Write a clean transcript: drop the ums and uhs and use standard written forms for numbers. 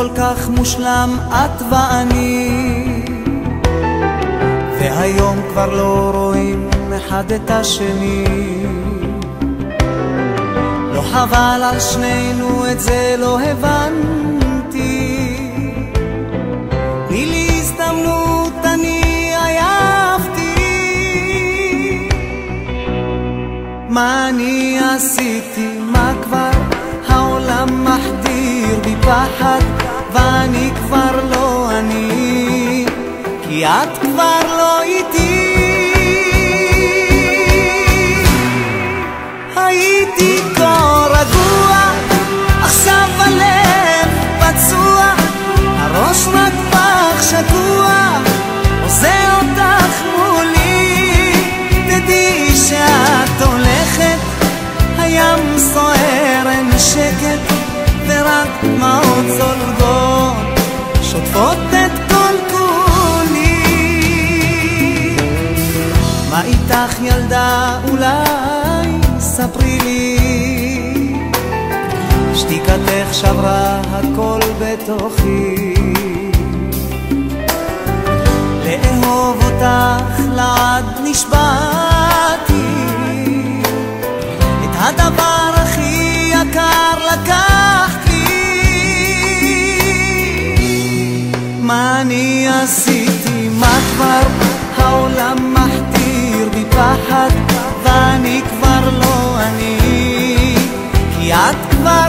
כל כך מושלם את ואני, והיום כבר לא רואים אחד את השני. לא חבל על שנינו, את זה לא הבנתי. תני לי הזדמנות, אני עייפתי. מה אני עשיתי, מה כבר העולם מחדיר בי פחד, ואני כבר לא אני, כי את כבר לא איתי. הייתי כה רגוע, עכשיו הלב פצוע, הראש רק פח שקוע, עושה אותך מולי. תדעי שאת הולכת, הים סוער, אין שקט, ורק דמעות זולגות שוטפות את כל כולי. מה איתך ילדה, אולי ספרי לי, שתיקתך שברה הכל בתוכי. לאהוב אותך לעד נשבעתי, את הדבר הכי יקר לקחת לי. מה אני עשיתי, מה כבר העולם מחדיר בי פחד, ואני כבר לא אני, כי את כבר